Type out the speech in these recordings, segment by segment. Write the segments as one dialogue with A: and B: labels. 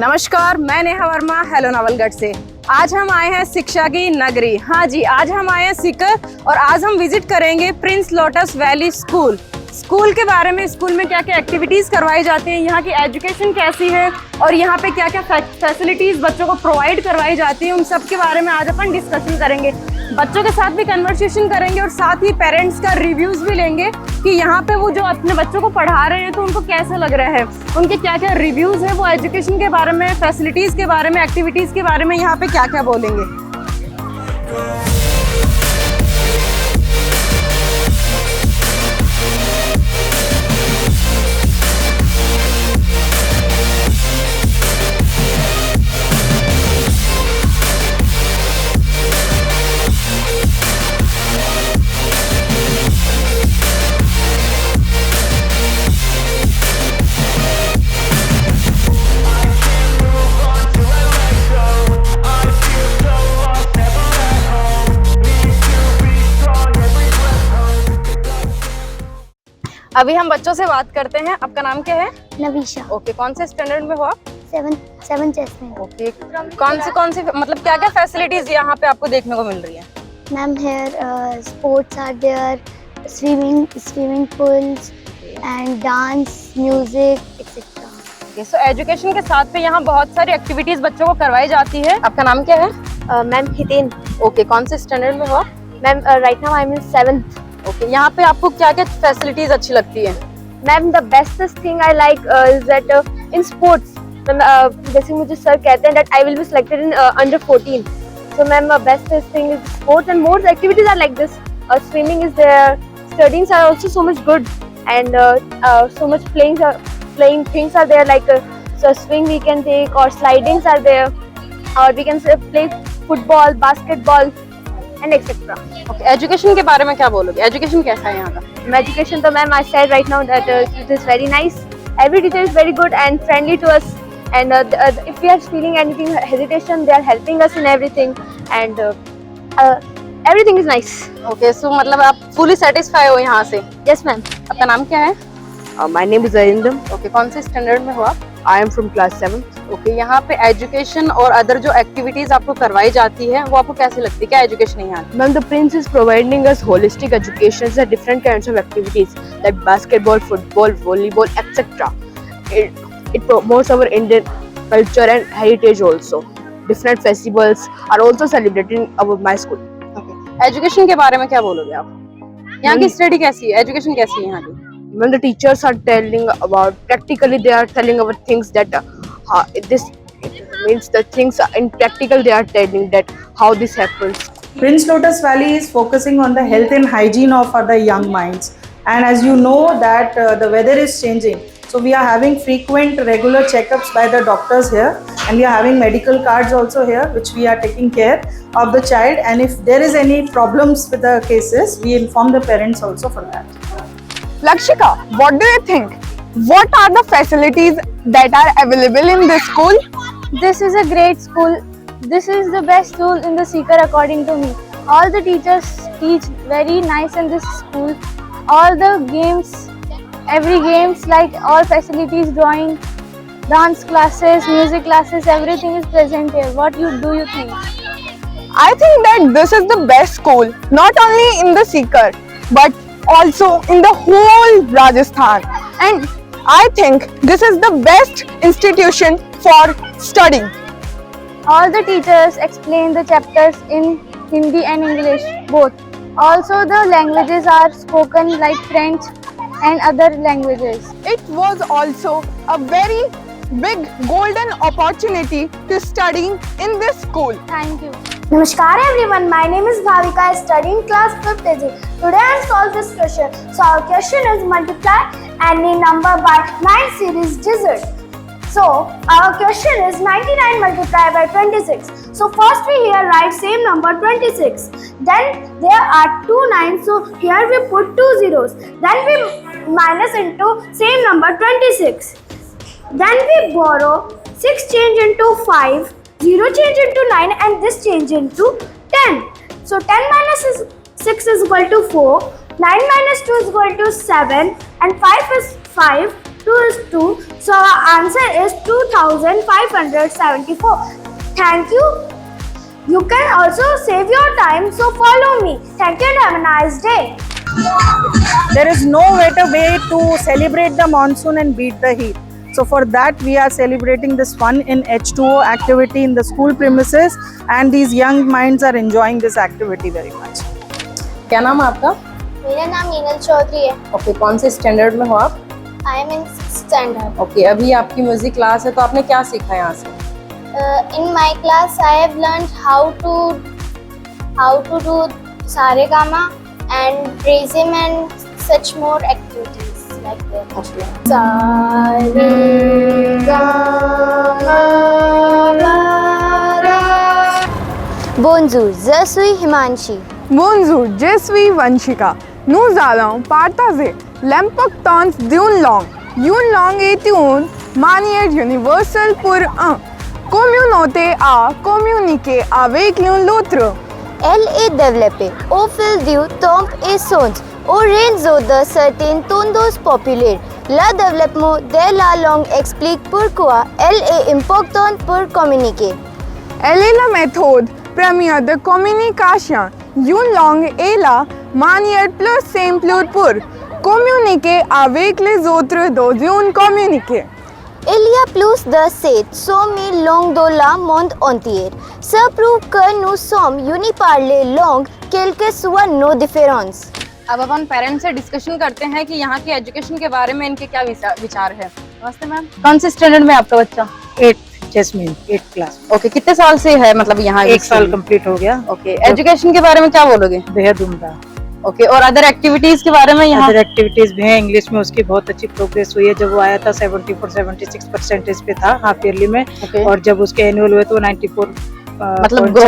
A: नमस्कार, मैं नेहा वर्मा हेलो नवलगढ़ से। आज हम आए हैं शिक्षा की नगरी। हाँ जी, आज हम आए हैं सीकर और आज हम विजिट करेंगे प्रिंस लोटस वैली स्कूल के बारे में। स्कूल में क्या क्या एक्टिविटीज़ करवाई जाती हैं, यहाँ की एजुकेशन कैसी है और यहाँ पे क्या क्या फैसिलिटीज़ बच्चों को प्रोवाइड करवाई जाती है, उन सब के बारे में आज अपन डिस्कशन करेंगे। बच्चों के साथ भी कन्वर्सेशन करेंगे और साथ ही पेरेंट्स का रिव्यूज़ भी लेंगे कि यहाँ पे वो जो अपने बच्चों को पढ़ा रहे हैं तो उनको कैसा लग रहा है, उनके क्या क्या रिव्यूज़ है, वो एजुकेशन के बारे में, फैसिलिटीज़ के बारे में, एक्टिविटीज़ के बारे में यहाँ पे क्या क्या बोलेंगे। अभी हम बच्चों से बात करते हैं। आपका नाम क्या है?
B: नवीशा।
A: ओके, कौन से स्टैंडर्ड में हो आप?
B: 7th में।
A: ओके, कौन सी मतलब क्या क्या फैसिलिटीज यहाँ पे आपको देखने को मिल रही है?
B: Ma'am here sports are there, swimming pools and dance, music etcetera.
A: Okay, so education के साथ में यहाँ बहुत सारी एक्टिविटीज बच्चों को करवाई जाती है। आपका नाम क्या है?
B: मैम हितेन।
A: ओके, कौन से स्टैंडर्ड में हो आप?
B: Ma'am right now I am in 7th।
A: Okay, यहाँ पे आपको क्या क्या फैसिलिटीज अच्छी लगती है?
B: Ma'am the best thing I like is that in sports, जैसे मुझे सर कहते हैं that I will be selected in under 14, so ma'am best thing is sports and more activities are like this. Swimming is there, studies are also so much good and so much playing things are there, like so swing we can take or slidings are there, or we can play football, basketball and etc.
A: Okay, education के बारे में क्या बोलोगे? Education कैसा है यहाँ का?
B: Education, so ma'am, I said right now that it is very nice. Every teacher is very good and friendly to us, and if we are feeling anything hesitation, they are helping us in everything, and everything is nice.
A: Okay, so मतलब आप fully satisfy हो यहाँ से?
B: Yes ma'am.
A: आपका नाम क्या है?
C: My name is Arindam.
A: Okay, कौन से स्टैंडर्ड में हो आप?
C: I am from class 7th.
A: Okay, यहाँ पे एजुकेशन और अदर जो एक्टिविटीज आपको करवाई जाती है वो आपको कैसी लगती है? क्या एजुकेशन है यहाँ?
C: Ma'am, the Prince is providing us holistic education, the different kinds of activities like basketball, football, volleyball, etc. It promotes our Indian culture and heritage also. Different festivals are also celebrated in my school.
A: Okay, education के बारे में क्या बोलोगे आप? यहाँ की study कैसी है? एजुकेशन कैसी है यहाँ की?
C: When the teachers are telling about, practically they are telling our things that this means the things in practical they are telling that how this happens.
D: Prince Lotus Valley is focusing on the health and hygiene of the young minds, and as you know that the weather is changing, so we are having frequent regular checkups by the doctors here, and we are having medical cards also here which we are taking care of the child, and if there is any problems with the cases we inform the parents also for that.
E: Lakshika, what do you think? What are the facilities that are available in this school?
B: This is a great school. This is the best school in the Sikar according to me. All the teachers teach very nice in this school. All the games, every games, like all facilities, drawing, dance classes, music classes, everything is present here. What do you think?
E: I think that this is the best school, not only in the Sikar, but also in the whole Rajasthan. And I think this is the best institution for studying.
B: All the teachers explain the chapters in Hindi and English both. Also the languages are spoken like French and other languages.
E: It was also a very big golden opportunity to study in this school.
B: Thank you.
F: Namaskar everyone, my name is Bhavika, studying class 5th AG. Today I solve this question. So our question is multiply any number by 9 series digits. So our question is 99 multiplied by 26. So first we here write same number 26. Then there are 2 9s, so here we put 2 zeros. Then we minus into same number 26. Then we borrow 6 change into 5. 0 change into 9 and this change into 10. So 10 minus 6 is equal to 4, 9 minus 2 is equal to 7 and 5 is 5 2 is 2. So our answer is 2574. Thank you. You can also save your time, so follow me. Thank you and have a nice day.
D: There is no better way to celebrate the monsoon and beat the heat. So for that we are celebrating this fun in H2O activity in the school premises, and these young minds are enjoying this activity very much.
A: क्या नाम है आपका?
F: मेरा नाम मीनल चौधरी है.
A: Okay, कौन से standard में हो आप?
F: I am in 6th standard.
A: Okay, अभी आपकी म्यूजिक क्लास है तो आपने क्या सीखा यहाँ से?
F: In my class, I have learned how to do Saregama and Rhythm and such more activities like that.
A: Okay.
F: Bonjour, je suis Himanshi.
E: Bonjour, je suis Vanshika. Nous allons partager l'importance d'une langue. Une langue est une manière universelle pour un communauté à communiquer avec l'autre.
F: Elle est développée au fil du temps et songe au réseau de certaines tendances populaires. Le développement de la langue explique pourquoi elle est importante pour communiquer.
E: Elle est la méthode première de communication. Une langue est la manière plus simple pour communiquer avec les autres dans une communiqué.
F: Il y a plus de 700 000 langues dans le monde entier. Ça prouve que nous sommes unis par les langues, quelles que soient nos différences.
A: अब अपन parents से discussion करते हैं कि यहाँ की education के बारे में इनके क्या विचार है। नमस्ते मैम, कौन से स्टैंडर्ड में आपका बच्चा?
G: 8th jasmine 8th class.
A: Okay, कितने साल से है मतलब यहाँ?
G: 1 साल कंप्लीट हो गया।
A: ओके, एजुकेशन के बारे में क्या बोलोगे?
G: बेहद उम्दा।
A: ओके, और अदर एक्टिविटीज के बारे में यहाँ?
G: अदर एक्टिविटीज भी हैं। इंग्लिश में उसकी बहुत अच्छी प्रोग्रेस हुई है। जब वो आया था 74-76% पे था हाफ ईयरली में।
A: Okay.
G: और जब उसके एनुअल हुए तो 94
A: मतलब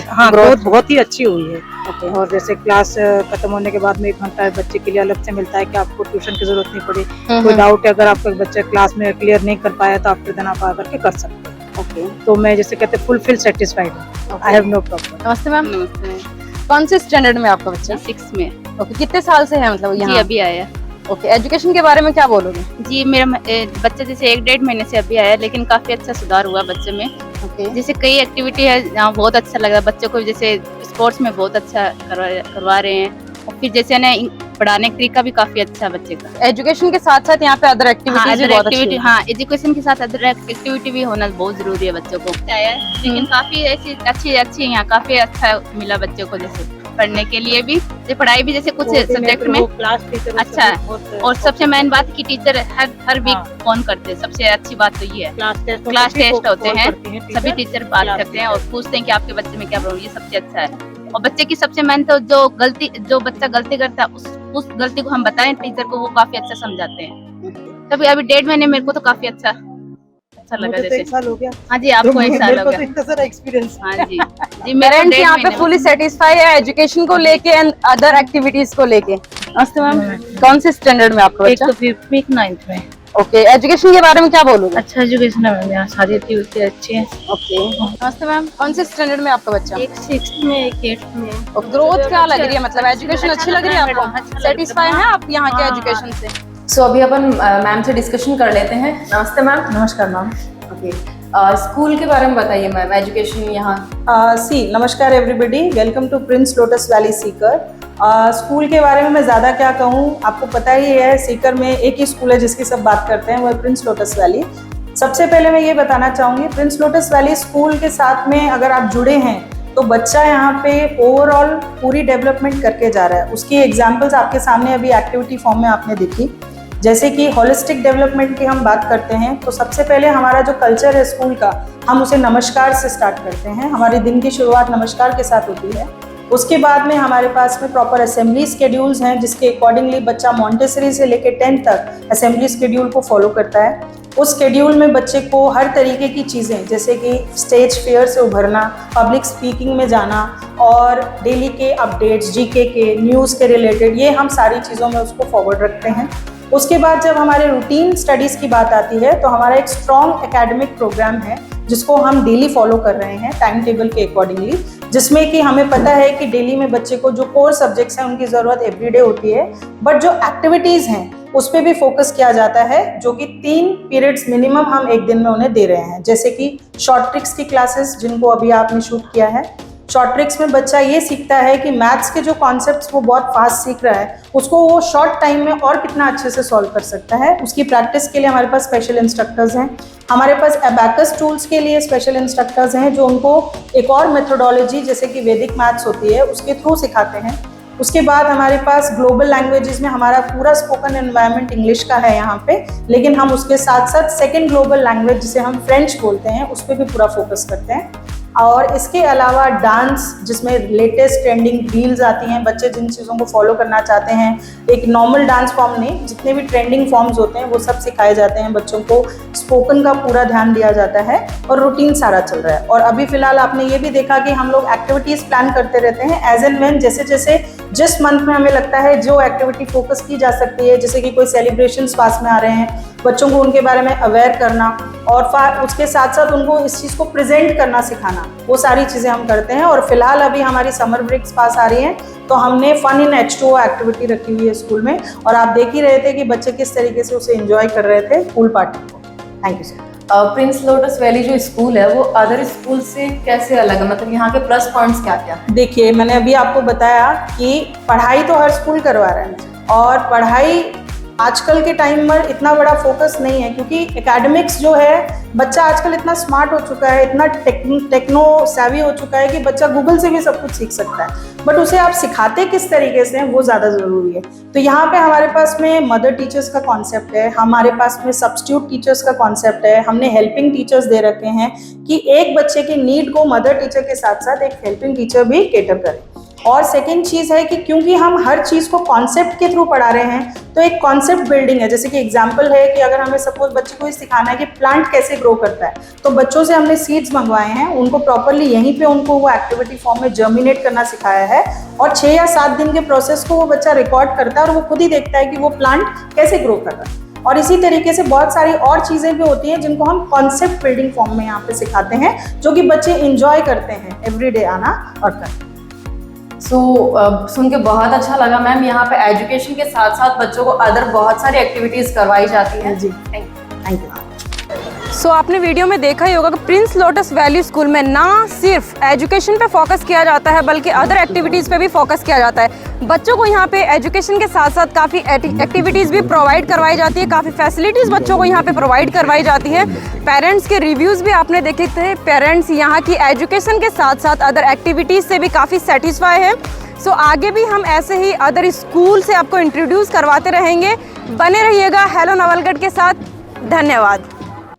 G: हाँ ग्रोथ बहुत ही अच्छी हुई है।
A: Okay.
G: और जैसे क्लास खत्म होने के बाद में 1 घंटा बच्चे के लिए अलग से मिलता है कि आपको ट्यूशन की जरूरत नहीं पड़ी। कोई डाउट है अगर आपका बच्चा क्लास में क्लियर नहीं कर पाया तो आप फिर आप आकर के कर सकते हैं।
A: ओके,
G: तो मैं जैसे कहते फुलफिल सेटिस्फाइड हूँ। I have no problem.
A: नमस्ते मैम। नमस्ते। कौन से स्टैंडर्ड में आपका बच्चा?
H: 6 में।
A: ओके, कितने साल से है मतलब यहाँ?
H: जी अभी आया।
A: ओके, एजुकेशन के बारे में क्या बोलोगे?
H: जी मेरा बच्चा जैसे 1-1.5 महीने से अभी आया, लेकिन काफी अच्छा सुधार हुआ बच्चे में।
A: ओके,
H: जैसे कई एक्टिविटी है जहाँ बहुत अच्छा लग रहा है बच्चों को, जैसे स्पोर्ट्स में बहुत अच्छा करवा रहे हैं। और फिर जैसे ना पढ़ाने का तरीका भी काफी अच्छा है बच्चे का।
A: एजुकेशन के साथ साथ यहाँ पे अदर एक्टिविटीज भी बहुत अच्छी है।
H: हाँ, एजुकेशन के साथ अदर एक्टिविटी भी होना बहुत जरूरी है बच्चों को। लेकिन काफी ऐसी अच्छी यहाँ काफी अच्छा मिला बच्चों को, जैसे पढ़ने के लिए भी, जैसे पढ़ाई भी, जैसे कुछ सब्जेक्ट में अच्छा है। और सबसे मेन बात कि टीचर हर वीक फोन करते हैं। सबसे अच्छी बात तो ये है, क्लास टेस्ट होते हैं, सभी टीचर बात करते हैं और पूछते हैं कि आपके बच्चे में क्या प्रॉब्लम। ये सबसे अच्छा है। और बच्चे की सबसे मेन तो जो बच्चा गलती करता है उस गलती को हम बताएं टीचर को, वो काफी अच्छा समझाते हैं। तभी अभी 1.5 महीने मेरे को तो काफी अच्छा लगा। जैसे
G: 1 साल हो गया।
H: हाँ जी, आपको 1 साल हो गया।
G: इतना सारा एक्सपीरियंस।
H: हाँ जी जी, मेरा
A: पेरेंट्स यहाँ पे फुली सेटिस्फाई है एजुकेशन को लेके एंड अदर एक्टिविटीज को लेके। नमस्ते मैम, कौन से स्टैंडर्ड में आपका
G: एक
A: बच्चा?
G: तो 5th 9th में।
A: ओके, एजुकेशन के बारे में क्या बोलोगे?
G: अच्छा एजुकेशन है मैम, यहाँ सारी एक्टिविटी अच्छी है।
A: ओके, नमस्ते मैम, कौन से स्टैंडर्ड में आपका बच्चा?
G: एक 6th में एक 8th में।
A: ग्रोथ क्या लग रही है, मतलब एजुकेशन अच्छी लग रही है आपको? सेटिस्फाई है आप यहाँ के एजुकेशन से? सो अभी अपन मैम से डिस्कशन कर लेते हैं। नमस्ते मैम।
D: नमस्कार मैम।
A: ओके, स्कूल के बारे में बताइए मैम, एजुकेशन यहाँ?
D: नमस्कार everybody, welcome to Prince Lotus Valley Sikar. School के बारे में मैं ज़्यादा क्या कहूँ, आपको पता ही है सीकर में एक ही स्कूल है जिसकी सब बात करते हैं, वो है प्रिंस लोटस वैली। सबसे पहले मैं ये बताना चाहूँगी, प्रिंस लोटस वैली स्कूल के साथ में अगर आप जुड़े हैं तो बच्चा यहाँ पे ओवरऑल पूरी डेवलपमेंट करके जा रहा है। उसकी एग्जाम्पल्स आपके सामने अभी एक्टिविटी फॉर्म में आपने देखी। जैसे कि होलिस्टिक डेवलपमेंट की हम बात करते हैं तो सबसे पहले हमारा जो कल्चर है स्कूल का, हम उसे नमस्कार से स्टार्ट करते हैं। हमारे दिन की शुरुआत नमस्कार के साथ होती है। उसके बाद में हमारे पास में प्रॉपर असेंबली स्केड्यूल्स हैं जिसके अकॉर्डिंगली बच्चा मॉन्टेसरी से लेकर 10th तक असेंबली स्केड्यूल को फॉलो करता है। उस स्केड्यूल में बच्चे को हर तरीके की चीज़ें जैसे कि स्टेज फेयर से उभरना, पब्लिक स्पीकिंग में जाना और डेली के अपडेट्स, जीके के, न्यूज़ के रिलेटेड, ये हम सारी चीज़ों में उसको फॉरवर्ड रखते हैं। उसके बाद जब हमारे रूटीन स्टडीज़ की बात आती है तो हमारा एक स्ट्रॉन्ग एकेडमिक प्रोग्राम है जिसको हम डेली फॉलो कर रहे हैं टाइम टेबल के अकॉर्डिंगली, जिसमें कि हमें पता है कि डेली में बच्चे को जो कोर सब्जेक्ट्स हैं उनकी ज़रूरत एवरीडे होती है, बट जो एक्टिविटीज़ हैं उस पर भी फोकस किया जाता है, जो कि 3 पीरियड्स मिनिमम हम एक दिन में उन्हें दे रहे हैं। जैसे कि शॉर्ट ट्रिक्स की क्लासेस जिनको अभी आपने शूट किया है। शॉर्ट ट्रिक्स में बच्चा ये सीखता है कि मैथ्स के जो कॉन्सेप्ट्स वो बहुत फास्ट सीख रहा है, उसको वो शॉर्ट टाइम में और कितना अच्छे से सॉल्व कर सकता है। उसकी प्रैक्टिस के लिए हमारे पास स्पेशल इंस्ट्रक्टर्स हैं। हमारे पास अबैकस टूल्स के लिए स्पेशल इंस्ट्रक्टर्स हैं जो उनको एक और मेथोडोलॉजी जैसे कि वैदिक मैथ्स होती है उसके थ्रू सिखाते हैं। उसके बाद हमारे पास ग्लोबल लैंग्वेजेस में हमारा पूरा स्पोकन एनवायरनमेंट इंग्लिश का है यहाँ पे, लेकिन हम उसके साथ साथ सेकेंड ग्लोबल लैंग्वेज जिसे हम फ्रेंच बोलते हैं उस पर भी पूरा फोकस करते हैं। और इसके अलावा डांस जिसमें लेटेस्ट ट्रेंडिंग रील्स आती हैं, बच्चे जिन चीज़ों को फॉलो करना चाहते हैं, एक नॉर्मल डांस फॉर्म नहीं, जितने भी ट्रेंडिंग फॉर्म्स होते हैं वो सब सिखाए जाते हैं बच्चों को। स्पोकन का पूरा ध्यान दिया जाता है और रूटीन सारा चल रहा है। और अभी फिलहाल आपने ये भी देखा कि हम लोग एक्टिविटीज़ प्लान करते रहते हैं एज एंड व्हेन, जैसे जैसे जिस मंथ में हमें लगता है जो एक्टिविटी फोकस की जा सकती है, जैसे कि कोई सेलिब्रेशंस पास में आ रहे हैं, बच्चों को उनके बारे में अवेयर करना और उसके साथ साथ उनको इस चीज़ को प्रेजेंट करना सिखाना, वो सारी चीज़ें हम करते हैं। और फिलहाल अभी हमारी समर ब्रेक्स पास आ रही हैं तो हमने फन इन H2O एक्टिविटी रखी हुई है स्कूल में, और आप देख ही रहे थे कि बच्चे किस तरीके से उसे एंजॉय कर रहे थे पूल पार्टी को। Thank you sir.
A: Prince Lotus valley जो स्कूल है वो अदर स्कूल से कैसे अलग है, मतलब यहाँ के प्लस पॉइंट्स क्या क्या?
D: देखिए, मैंने अभी आपको बताया कि पढ़ाई तो हर स्कूल करवा रहा है, और पढ़ाई आजकल के टाइम पर इतना बड़ा फोकस नहीं है, क्योंकि एकेडमिक्स जो है, बच्चा आजकल इतना स्मार्ट हो चुका है, इतना टेक्नो सैवी हो चुका है कि बच्चा गूगल से भी सब कुछ सीख सकता है, बट उसे आप सिखाते किस तरीके से हैं वो ज़्यादा ज़रूरी है। तो यहाँ पे हमारे पास में मदर टीचर्स का कॉन्सेप्ट है, हमारे पास में सब्स्टिट्यूट टीचर्स का कॉन्सेप्ट है, हमने हेल्पिंग टीचर्स दे रखे हैं कि एक बच्चे की नीड को मदर टीचर के साथ साथ एक हेल्पिंग टीचर भी केटर करे। और सेकेंड चीज़ है कि क्योंकि हम हर चीज़ को कॉन्सेप्ट के थ्रू पढ़ा रहे हैं, तो एक कॉन्सेप्ट बिल्डिंग है। जैसे कि एग्जांपल है कि अगर हमें सपोज बच्चे को ये सिखाना है कि प्लांट कैसे ग्रो करता है, तो बच्चों से हमने सीड्स मंगवाए हैं, उनको प्रॉपरली यहीं पे उनको वो एक्टिविटी फॉर्म में जर्मिनेट करना सिखाया है, और 6 या 7 दिन के प्रोसेस को वो बच्चा रिकॉर्ड करता है और वो खुद ही देखता है कि वो प्लांट कैसे ग्रो कर रहा है। और इसी तरीके से बहुत सारी और चीज़ें भी होती हैं जिनको हम कॉन्सेप्ट बिल्डिंग फॉर्म में यहाँ पे सिखाते हैं, जो कि बच्चे इंजॉय करते हैं एवरीडे आना और करना।
A: सुन के बहुत अच्छा लगा मैम। यहाँ पे एजुकेशन के साथ साथ बच्चों को अदर बहुत सारी एक्टिविटीज करवाई जाती हैं।
D: जी, थैंक यू।
A: सो आपने वीडियो में देखा ही होगा कि प्रिंस लोटस वैली स्कूल में ना सिर्फ एजुकेशन पे फोकस किया जाता है बल्कि अदर एक्टिविटीज़ पे भी फोकस किया जाता है। बच्चों को यहाँ पे एजुकेशन के साथ साथ काफ़ी एक्टिविटीज़ भी प्रोवाइड करवाई जाती है, काफ़ी फैसिलिटीज़ बच्चों को यहाँ पे प्रोवाइड करवाई जाती है। पेरेंट्स के रिव्यूज़ भी आपने देखे थे, पेरेंट्स यहाँ की एजुकेशन के साथ साथ अदर एक्टिविटीज़ से भी काफ़ी सेटिस्फाई है। सो आगे भी हम ऐसे ही अदर स्कूल से आपको इंट्रोड्यूस करवाते रहेंगे। बने रहिएगा हेलो नवलगढ़ के साथ। धन्यवाद।